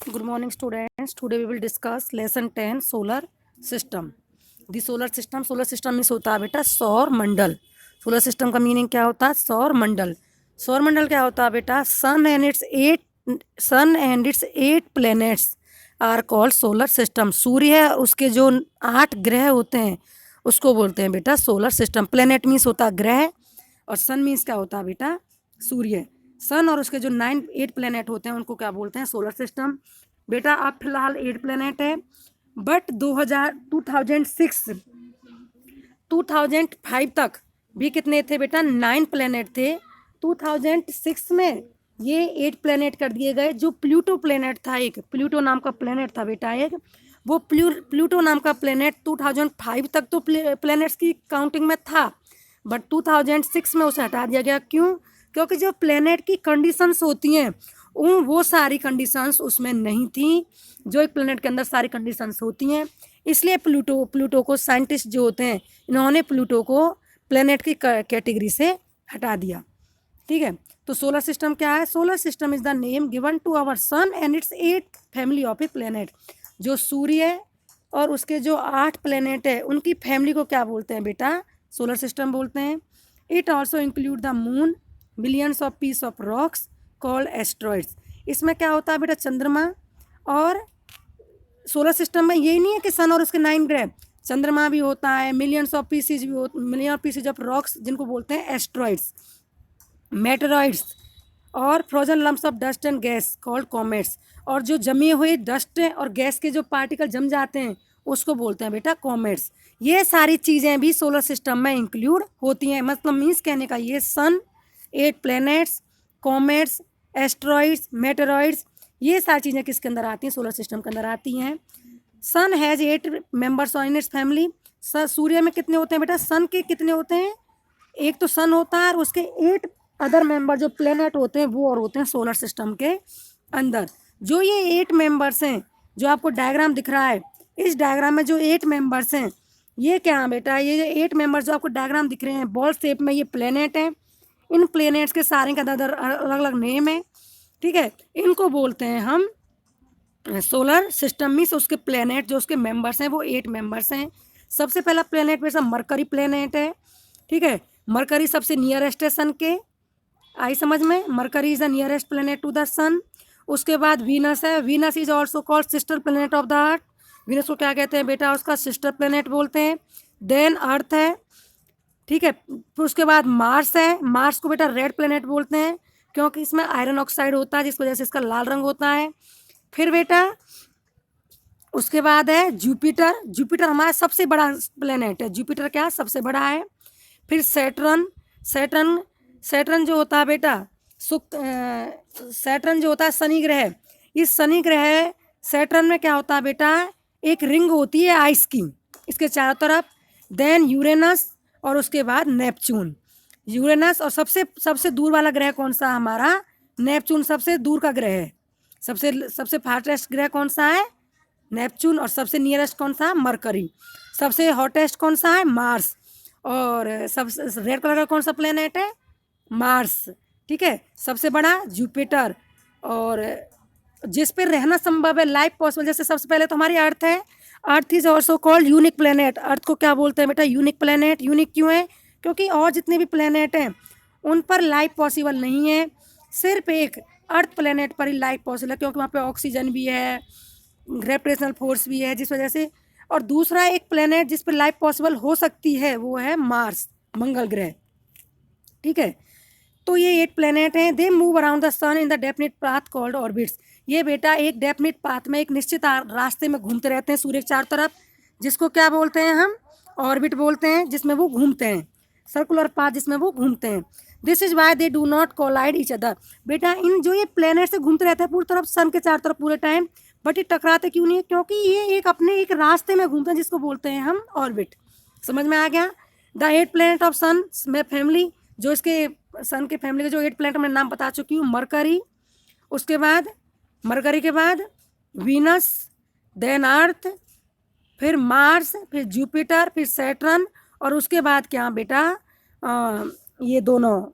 Good morning, students. Today we will discuss lesson 10 solar system. The solar system means होता है बेटा सौर मंडल. Solar system का meaning क्या होता है? सौर मंडल. सौर मंडल क्या होता है बेटा? Sun and its 8 planets are called solar system. सूर्य है, उसके जो 8 ग्रह होते हैं उसको बोलते हैं बेटा सोलर सिस्टम. प्लैनेट मीन्स होता है ग्रह और सन मीन्स क्या होता है बेटा? सूर्य. सन और उसके जो 8 प्लैनेट होते हैं उनको क्या बोलते हैं? Solar system. बेटा अब फिलहाल 8 प्लैनेट है, बट 2005 तक भी कितने थे बेटा? 9 प्लैनेट थे. 2006 में ये 8 प्लैनेट कर दिए गए. जो प्लूटो प्लैनेट था, एक प्लूटो नाम का प्लैनेट था बेटा, एक वो प्लूटो नाम का प्लैनेट 2005 तक तो प्लैनेट्स की काउंटिंग में था, बट 2006 में उसे हटा दिया गया. क्यों? क्योंकि जो प्लैनेट की कंडीशंस होती हैं वो सारी कंडीशंस उसमें नहीं थी जो एक प्लैनेट के अंदर सारी कंडीशंस होती हैं. इसलिए प्लूटो को साइंटिस्ट जो होते हैं इन्होंने प्लूटो को प्लैनेट की कैटेगरी से हटा दिया. ठीक है, तो सोलर सिस्टम क्या है? Solar system is the name given to our sun and its 8 family of a planet. जो सूर्य और उसके जो 8 प्लैनेट है उनकी फैमिली को क्या बोलते हैं बेटा? सोलर सिस्टम बोलते हैं. It also include the moon, billions of peace of rocks called asteroids. इसमें क्या होता है बेटा? चंद्रमा. और सोलर सिस्टम में यही नहीं है कि सन और उसके 9 ग्रह, चंद्रमा भी होता है, million of PCs of rocks जिनको बोलते हैं एस्ट्रॉइड्स, मेटेरॉइड्स, और frozen lumps of dust and gas called comets. और जो जमे हुए डस्ट और गैस के जो पार्टिकल जम जाते हैं उसको बोलते हैं बेटा कॉमेट्स. ये सारी चीज़ें भी सोलर सिस्टम में इंक्लूड होती हैं. मतलब मीन्स कहने का ये सन, 8 प्लैनेट्स, कॉमेट्स, एस्ट्रॉइड्स, मेटेरॉइड्स, ये सारी चीज़ें किसके अंदर आती हैं? सोलर सिस्टम के अंदर आती हैं. Sun has 8 members in its family. सूर्य में कितने होते हैं बेटा? सन के कितने होते हैं? एक तो सन होता है और उसके 8 अदर मेंबर जो प्लैनेट होते हैं वो और होते हैं सोलर सिस्टम के अंदर. जो ये 8 मेंबर्स हैं जो आपको डायग्राम दिख रहा है, इस डायग्राम में जो 8 मेंबर्स हैं ये क्या है बेटा? ये जो 8 मेंबर्स जो आपको डायग्राम दिख रहे हैं बॉल शेप में, ये प्लैनेट हैं. इन प्लैनेट्स के सारे का अलग अलग नेम है. ठीक है, इनको बोलते हैं हम सोलर सिस्टम. मीन्स उसके प्लैनेट जो उसके मेंबर्स हैं वो 8 मेंबर्स हैं. सबसे पहला प्लैनेट वैसा मरकरी प्लैनेट है. ठीक है, मरकरी सबसे नियरेस्ट है सन के. आई समझ में? Mercury is the nearest planet to the sun. उसके बाद वीनस है. Venus is also called sister planet of the earth. Venus को क्या कहते हैं बेटा? उसका सिस्टर प्लैनेट बोलते हैं. देन अर्थ है. ठीक है, फिर उसके बाद मार्स है. मार्स को बेटा रेड प्लैनेट बोलते हैं क्योंकि इसमें आयरन ऑक्साइड होता है जिस वजह से इसका लाल रंग होता है. फिर बेटा उसके बाद है जुपिटर. जुपिटर हमारा सबसे बड़ा प्लैनेट है. जुपिटर क्या? सबसे बड़ा है. फिर सैटर्न. सैटर्न जो होता है बेटा सैटर्न जो होता है शनि ग्रह. इस शनि ग्रह सैटर्न में क्या होता है बेटा? एक रिंग होती है आइस की इसके चारों तरफ. देन यूरेनस और उसके बाद नेपच्यून. यूरेनस और सबसे दूर वाला ग्रह कौन सा? हमारा नेपच्यून सबसे दूर का ग्रह है. सबसे फास्टेस्ट ग्रह कौन सा है? नेपच्यून. और सबसे नियरेस्ट कौन सा? मरकरी. सबसे हॉटेस्ट कौन सा है? मार्स. और सबसे रेड कलर का कौन सा प्लेनेट है? मार्स. ठीक है, सबसे बड़ा जुपिटर. और जिस पे रहना संभव है, लाइफ पॉसिबल, जैसे सबसे पहले तो हमारी अर्थ है. Earth is also called unique planet. Earth को क्या बोलते हैं बेटा? Unique planet. यूनिक क्यों है? क्योंकि और जितने भी प्लेनेट हैं उन पर लाइफ पॉसिबल नहीं है. सिर्फ एक अर्थ प्लेनेट पर ही लाइफ पॉसिबल है क्योंकि वहाँ पे ऑक्सीजन भी है, ग्रेविटेशनल फोर्स भी है जिस वजह से. और दूसरा एक प्लेनेट जिस पर लाइफ पॉसिबल हो सकती है वो है मार्स, मंगल ग्रह. ठीक है, तो ये 8 प्लेनेट हैं. They move around the sun in the definite path called orbits. ये बेटा एक डेफिनेट पाथ में, एक निश्चित रास्ते में घूमते रहते हैं सूर्य के चारों तरफ, जिसको क्या बोलते हैं हम? ऑर्बिट बोलते हैं, जिसमें वो घूमते हैं. सर्कुलर पाथ जिसमें वो घूमते हैं. This is why they do not collide each other. बेटा इन जो ये प्लेनेट से घूमते रहते हैं पूरी तरफ सन के चारों तरफ पूरे टाइम, बट ये टकराते क्यों नहीं है? क्योंकि ये एक अपने एक रास्ते में घूमते हैं जिसको बोलते हैं हम ऑर्बिट. समझ में आ गया? द 8 प्लैनेट ऑफ सन में फैमिली, जो इसके सन के फैमिली के जो 8 प्लैनेट मैं नाम बता चुकी हूँ. मरकरी, उसके बाद मरकरी के बाद वीनस, देन अर्थ, फिर मार्स, फिर जुपिटर, फिर सैटर्न, और उसके बाद क्या बेटा? ये दोनों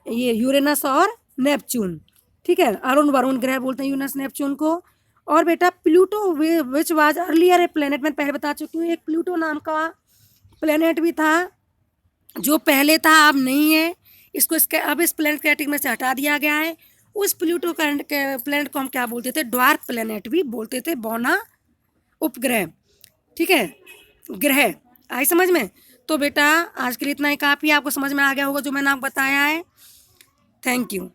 ये यूरेनस और नेपच्यून. ठीक है, अरुण वरुण ग्रह बोलते हैं यूरेनस नेपच्यून को। और बेटा Pluto which was earlier a planet, मैं पहले बता चुकी हूँ, एक प्लूटो नाम का प्लेनेट भी था जो पहले था, अब नहीं है। इसको इसके अब इस प्लेनेट कैटेगरी में से हटा दिया गया है। उस प्लूटो प्लेनेट को हम क्या बोलते थे, ड्वार्फ प्लेनेट भी बोलते थे, बौना उपग्रह। ठीक है, ग्रह आई समझ में। तो बेटा आज के लिए इतना ही काफ़ी, आपको समझ में आ गया होगा जो मैंने आपको बताया है। Thank you.